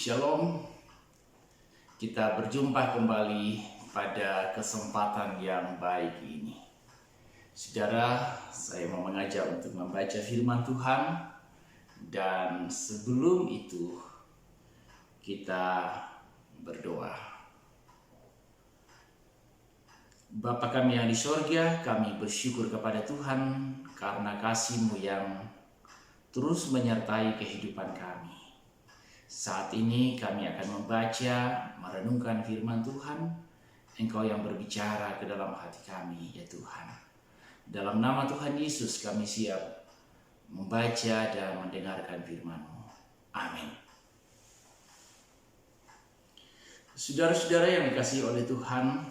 Shalom, kita berjumpa kembali pada kesempatan yang baik ini. Saudara, saya mau mengajak untuk membaca firman Tuhan. Dan sebelum itu, kita berdoa. Bapa kami yang di sorga, kami bersyukur kepada Tuhan karena kasih-Mu yang terus menyertai kehidupan kami. Saat ini kami akan membaca, merenungkan firman Tuhan. Engkau yang berbicara ke dalam hati kami, ya Tuhan. Dalam nama Tuhan Yesus kami siap membaca dan mendengarkan firman-Mu. Amin. Saudara-saudara yang dikasihi oleh Tuhan,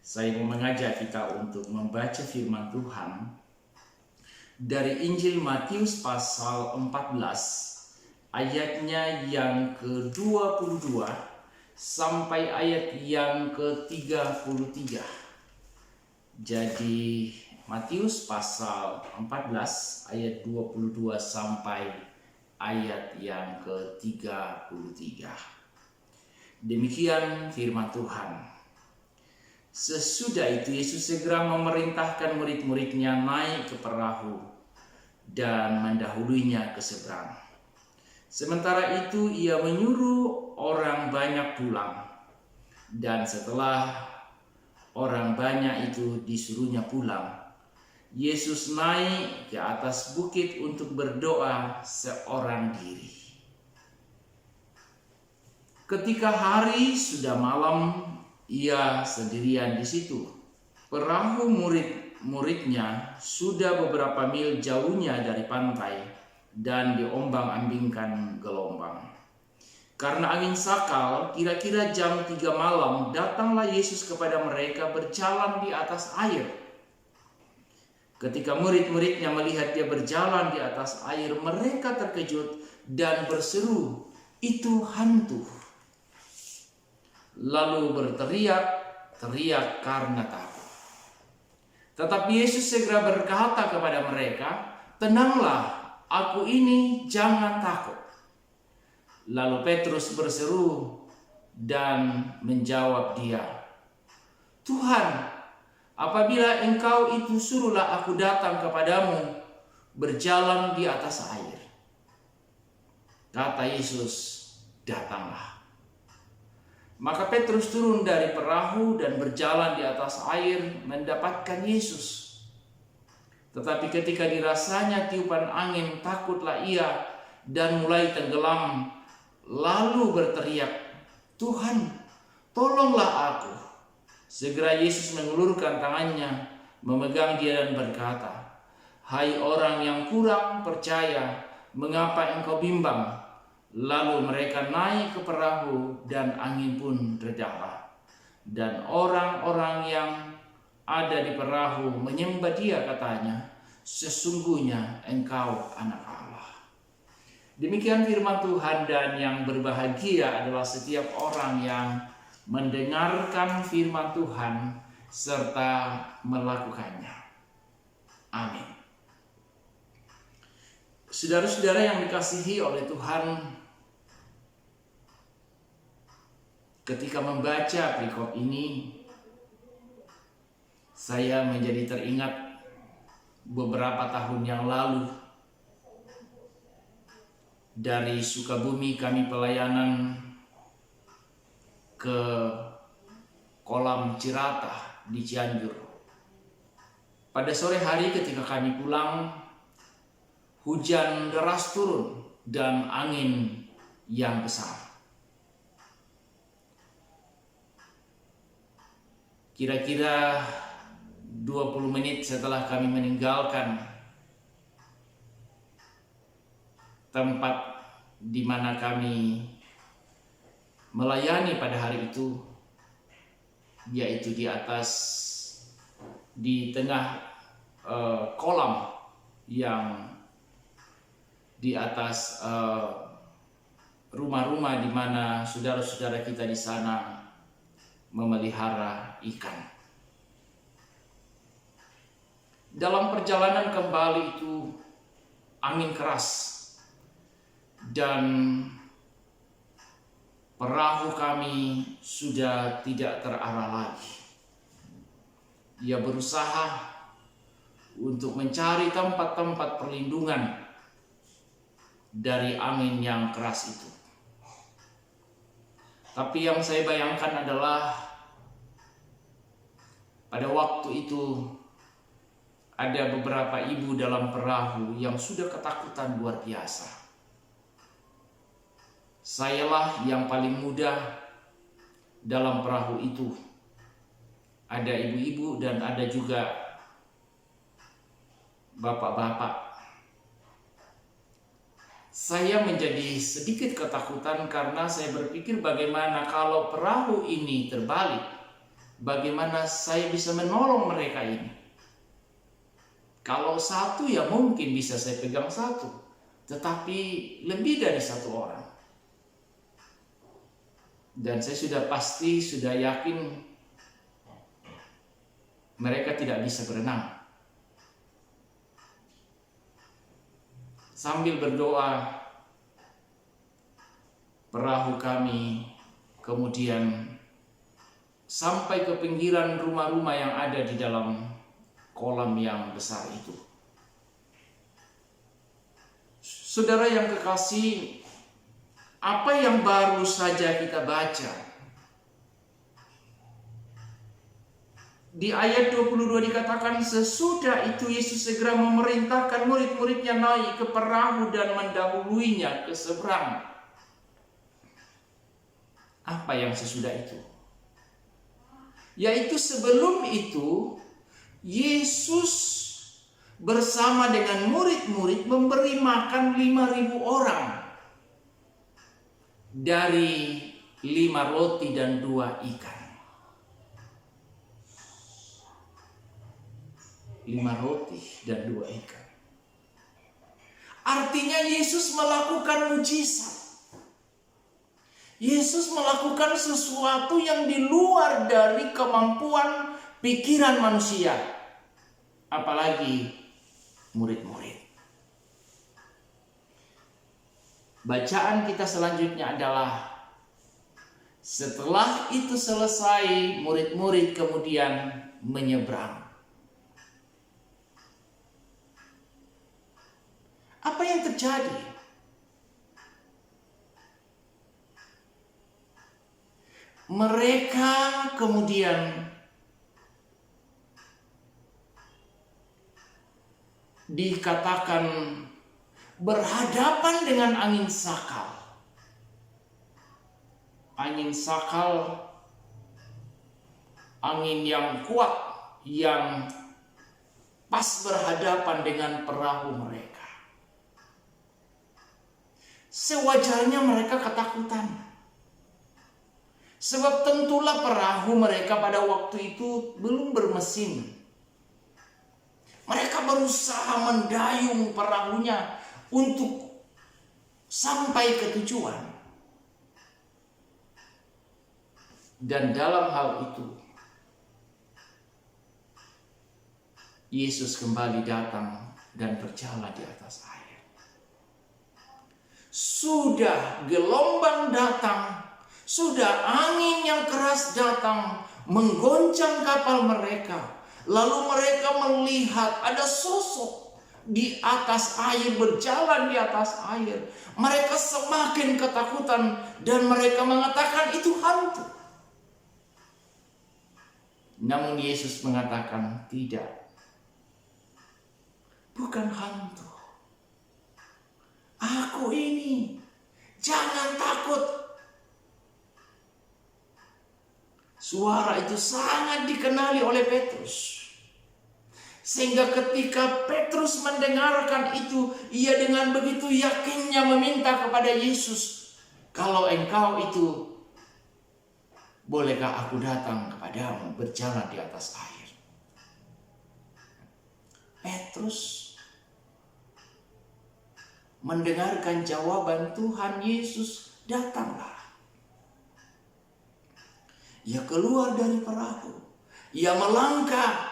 saya mau mengajak kita untuk membaca firman Tuhan dari Injil Matius pasal 14. Ayatnya yang ke-22 sampai ayat yang ke-33. Jadi Matius pasal 14 ayat 22 sampai ayat yang ke-33. Demikian firman Tuhan. Sesudah itu Yesus segera memerintahkan murid-muridnya naik ke perahu dan mendahuluinya ke seberang. Sementara itu ia menyuruh orang banyak pulang. Dan setelah orang banyak itu disuruhnya pulang, Yesus naik ke atas bukit untuk berdoa seorang diri. Ketika hari sudah malam, ia sendirian di situ. Perahu murid-muridnya sudah beberapa mil jauhnya dari pantai dan diombang-ambingkan gelombang. Karena angin sakal, kira-kira jam 3 malam, datanglah Yesus kepada mereka berjalan di atas air. Ketika murid-muridnya melihat dia berjalan di atas air, mereka terkejut dan berseru, "Itu hantu." Lalu berteriak-teriak karena takut. Tetapi Yesus segera berkata kepada mereka, "Tenanglah, aku ini, jangan takut." Lalu Petrus berseru dan menjawab dia, "Tuhan, apabila Engkau itu, suruhlah aku datang kepadamu berjalan di atas air." Kata Yesus, "Datanglah." Maka Petrus turun dari perahu dan berjalan di atas air mendapatkan Yesus. Tetapi ketika dirasanya tiupan angin, takutlah ia dan mulai tenggelam. Lalu berteriak, "Tuhan, tolonglah aku." Segera Yesus mengulurkan tangannya, memegang dia dan berkata, "Hai orang yang kurang percaya, mengapa engkau bimbang?" Lalu mereka naik ke perahu dan angin pun redalah. Dan orang-orang yang ada di perahu menyembah dia, katanya, "Sesungguhnya engkau anak Allah." Demikian firman Tuhan, dan yang berbahagia adalah setiap orang yang mendengarkan firman Tuhan serta melakukannya. Amin. Saudara-saudara yang dikasihi oleh Tuhan, ketika membaca perikop ini, saya menjadi teringat beberapa tahun yang lalu. Dari Sukabumi kami pelayanan ke kolam Cirata di Cianjur. Pada sore hari ketika kami pulang, hujan deras turun dan angin yang besar. Kira-kira 20 menit setelah kami meninggalkan tempat di mana kami melayani pada hari itu, yaitu di tengah kolam yang di atas rumah-rumah di mana saudara-saudara kita di sana memelihara ikan. Dalam perjalanan kembali itu angin keras dan perahu kami sudah tidak terarah lagi. Ia berusaha untuk mencari tempat-tempat perlindungan dari angin yang keras itu. Tapi yang saya bayangkan adalah pada waktu itu ada beberapa ibu dalam perahu yang sudah ketakutan luar biasa. Sayalah yang paling muda dalam perahu itu. Ada ibu-ibu dan ada juga bapak-bapak. Saya menjadi sedikit ketakutan karena saya berpikir bagaimana kalau perahu ini terbalik, bagaimana saya bisa menolong mereka ini. Kalau satu ya mungkin bisa saya pegang satu, tetapi lebih dari satu orang. Dan saya sudah yakin mereka tidak bisa berenang. Sambil berdoa, perahu kami kemudian sampai ke pinggiran rumah-rumah yang ada di dalam kolam yang besar itu. Saudara yang kekasih, apa yang baru saja kita baca di ayat 22 dikatakan, sesudah itu Yesus segera memerintahkan murid-muridnya naik ke perahu dan mendahuluinya ke seberang. Apa yang sesudah itu? Yaitu sebelum itu Yesus bersama dengan murid-murid memberi makan 5.000 orang dari 5 roti dan 2 ikan. 5 roti dan 2 ikan. Artinya Yesus melakukan mujizat. Yesus melakukan sesuatu yang di luar dari kemampuan pikiran manusia. Apalagi murid-murid. Bacaan kita selanjutnya adalah setelah itu selesai, murid-murid kemudian menyeberang. Apa yang terjadi? Mereka kemudian dikatakan berhadapan dengan angin sakal. Angin sakal, angin yang kuat yang pas berhadapan dengan perahu mereka. Sewajarnya mereka ketakutan. Sebab tentulah perahu mereka pada waktu itu belum bermesin. Mereka berusaha mendayung perahunya untuk sampai ke tujuan. Dan dalam hal itu, Yesus kembali datang dan berjalan di atas air. Sudah gelombang datang, sudah angin yang keras datang menggoncang kapal mereka. Lalu mereka melihat ada sosok di atas air, berjalan di atas air. Mereka semakin ketakutan dan mereka mengatakan itu hantu. Namun Yesus mengatakan tidak. Bukan hantu. Aku ini, jangan takut. Suara itu sangat dikenali oleh Petrus. Sehingga ketika Petrus mendengarkan itu, ia dengan begitu yakinnya meminta kepada Yesus, kalau engkau itu, bolehkah aku datang kepadamu berjalan di atas air? Petrus mendengarkan jawaban Tuhan Yesus, datanglah. Ia keluar dari perahu. Ia melangkah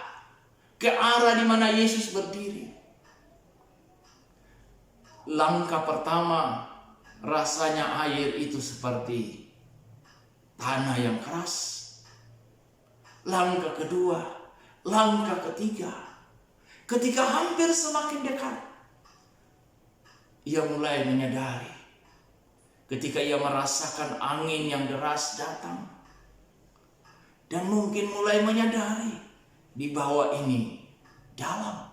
ke arah di mana Yesus berdiri. Langkah pertama, rasanya air itu seperti tanah yang keras. Langkah kedua, langkah ketiga, ketika hampir semakin dekat, ia mulai menyadari. Ketika ia merasakan angin yang deras datang, dan mungkin mulai menyadari di bawah ini dalam,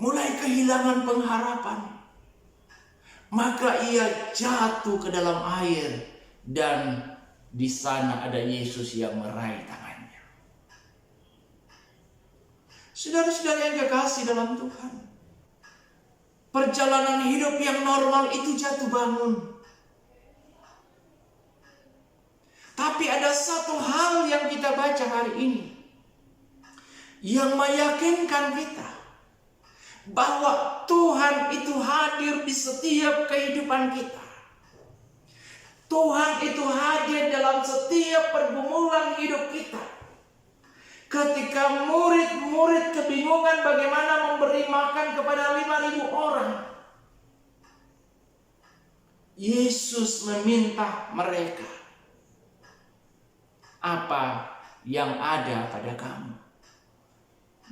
mulai kehilangan pengharapan, maka ia jatuh ke dalam air, dan di sana ada Yesus yang meraih tangannya. Saudara-saudara yang kekasih dalam Tuhan, perjalanan hidup yang normal itu jatuh bangun. Tapi ada satu hal yang kita baca hari ini yang meyakinkan kita bahwa Tuhan itu hadir di setiap kehidupan kita. Tuhan itu hadir dalam setiap pergumulan hidup kita. Ketika murid-murid kebingungan bagaimana memberi makan kepada 5.000 orang, Yesus meminta mereka, "Apa yang ada pada kamu?"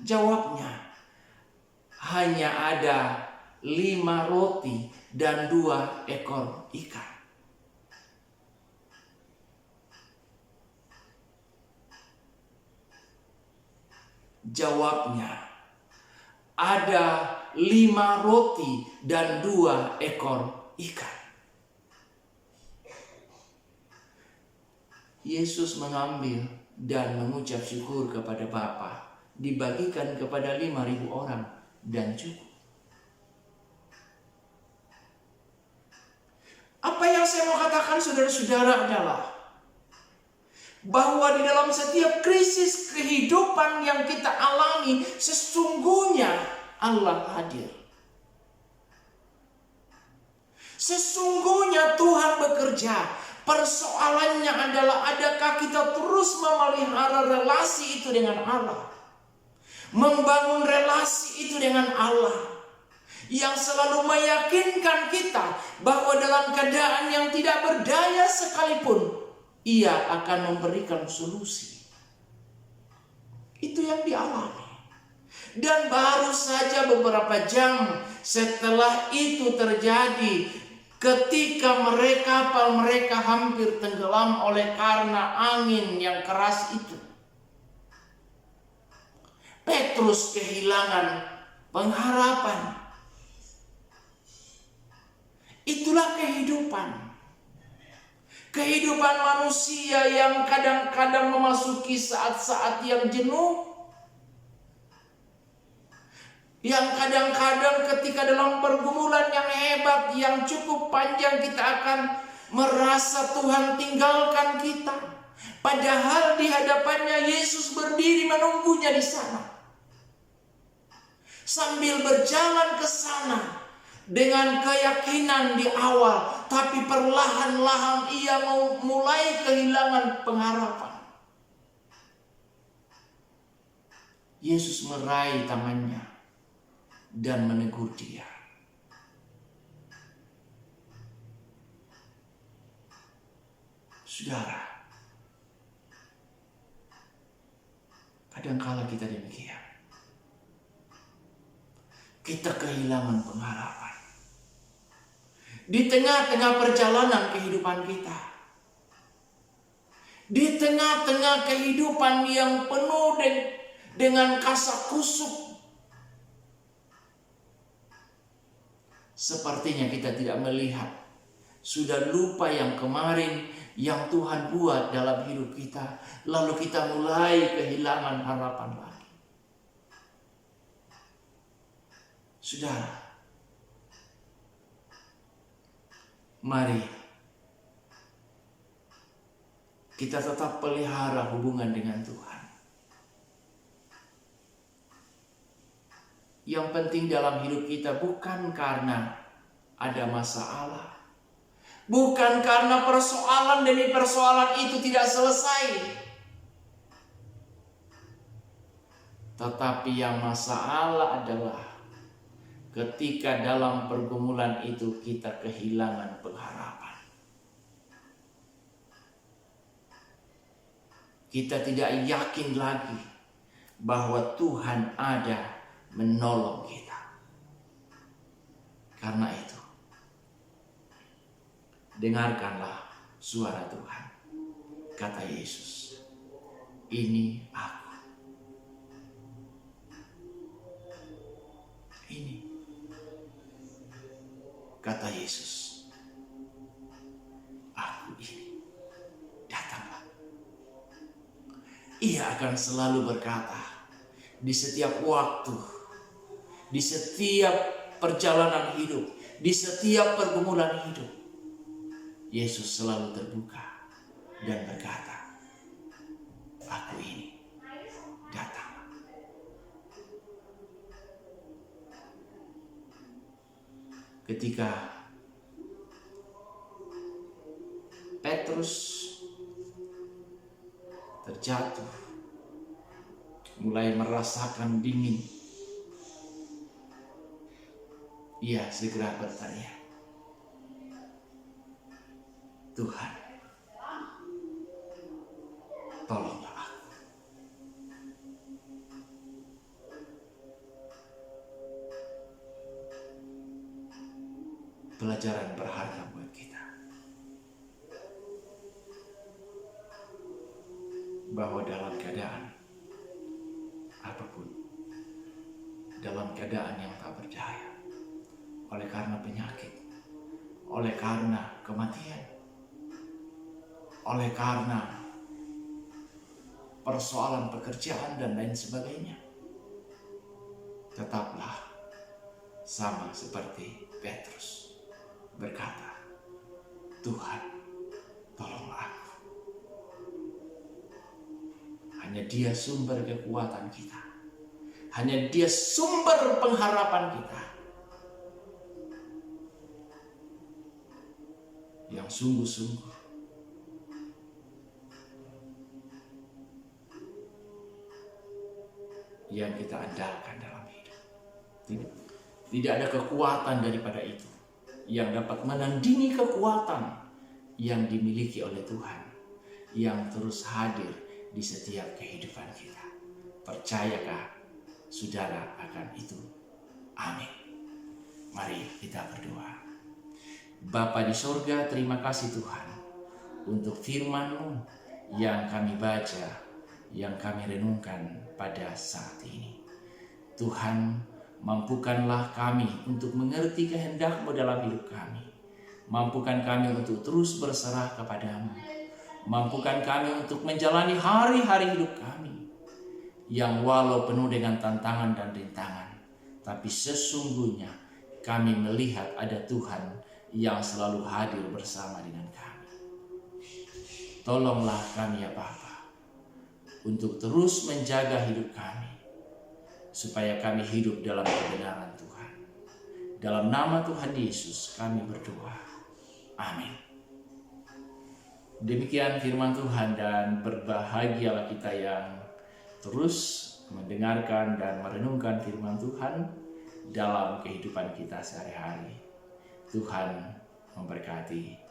Jawabnya, "Hanya ada 5 roti dan 2 ekor ikan." Jawabnya, "Ada 5 roti dan 2 ekor ikan." Yesus mengambil dan mengucap syukur kepada Bapa, dibagikan kepada 5.000 orang dan cukup. Apa yang saya mau katakan saudara-saudara adalah bahwa di dalam setiap krisis kehidupan yang kita alami, sesungguhnya Allah hadir. Sesungguhnya Tuhan bekerja. Persoalannya adalah, adakah kita terus memelihara relasi itu dengan Allah, membangun relasi itu dengan Allah, yang selalu meyakinkan kita bahwa dalam keadaan yang tidak berdaya sekalipun, Ia akan memberikan solusi. Itu yang dialami. Dan baru saja beberapa jam setelah itu terjadi, ketika kapal mereka hampir tenggelam oleh karena angin yang keras itu, Petrus kehilangan pengharapan. Itulah kehidupan. Kehidupan manusia yang kadang-kadang memasuki saat-saat yang jenuh. Yang kadang-kadang ketika dalam pergumulan yang hebat, yang cukup panjang, kita akan merasa Tuhan tinggalkan kita. Padahal di hadapannya Yesus berdiri menunggunya di sana. Sambil berjalan ke sana dengan keyakinan di awal, tapi perlahan-lahan ia mulai kehilangan pengharapan. Yesus meraih tangannya dan menegur dia. Saudara, kadangkala kita demikian. Kita kehilangan pengharapan di tengah-tengah perjalanan kehidupan kita, di tengah-tengah kehidupan yang penuh dengan kasak kusuk. Sepertinya kita tidak melihat, sudah lupa yang kemarin yang Tuhan buat dalam hidup kita, lalu kita mulai kehilangan harapan lagi. Saudara, mari kita tetap pelihara hubungan dengan Tuhan. Yang penting dalam hidup kita bukan karena ada masalah, bukan karena persoalan demi persoalan itu tidak selesai, tetapi yang masalah adalah ketika dalam pergumulan itu kita kehilangan pengharapan. kita tidak yakin lagi bahwa Tuhan ada menolong kita. Karena itu, dengarkanlah suara Tuhan. Kata Yesus, ini aku. Ini. Kata Yesus, aku ini. Datanglah. Ia akan selalu berkata di setiap waktu, di setiap perjalanan hidup, di setiap pergumulan hidup. Yesus selalu terbuka dan berkata, aku ini, datanglah. Ketika Petrus terjatuh, mulai merasakan dingin, ia segera bertanya, Tuhan, tolonglah aku. Pelajaran berharga buat kita, bahwa dalam keadaan apapun, dalam keadaan yang tak berdaya, oleh karena penyakit, oleh karena kematian, oleh karena persoalan pekerjaan dan lain sebagainya, tetaplah sama seperti Petrus berkata, Tuhan, tolonglah aku. Hanya Dia sumber kekuatan kita. Hanya Dia sumber pengharapan kita. Yang sungguh-sungguh yang kita andalkan dalam hidup. Tidak ada kekuatan daripada itu yang dapat menandingi kekuatan yang dimiliki oleh Tuhan, yang terus hadir di setiap kehidupan kita. Percayakah saudara akan itu? Amin. Mari kita berdoa. Bapa di sorga, terima kasih Tuhan untuk firman-Mu yang kami baca, yang kami renungkan pada saat ini. Tuhan, mampukanlah kami untuk mengerti kehendak-Mu dalam hidup kami. Mampukan kami untuk terus berserah kepada-Mu. Mampukan kami untuk menjalani hari-hari hidup kami yang walau penuh dengan tantangan dan rintangan, tapi sesungguhnya kami melihat ada Tuhan yang selalu hadir bersama dengan kami. Tolonglah kami ya Bapa untuk terus menjaga hidup kami, supaya kami hidup dalam kebenaran Tuhan. Dalam nama Tuhan Yesus kami berdoa. Amin. Demikian firman Tuhan, dan berbahagialah kita yang terus mendengarkan dan merenungkan firman Tuhan dalam kehidupan kita sehari-hari. Tuhan memberkati.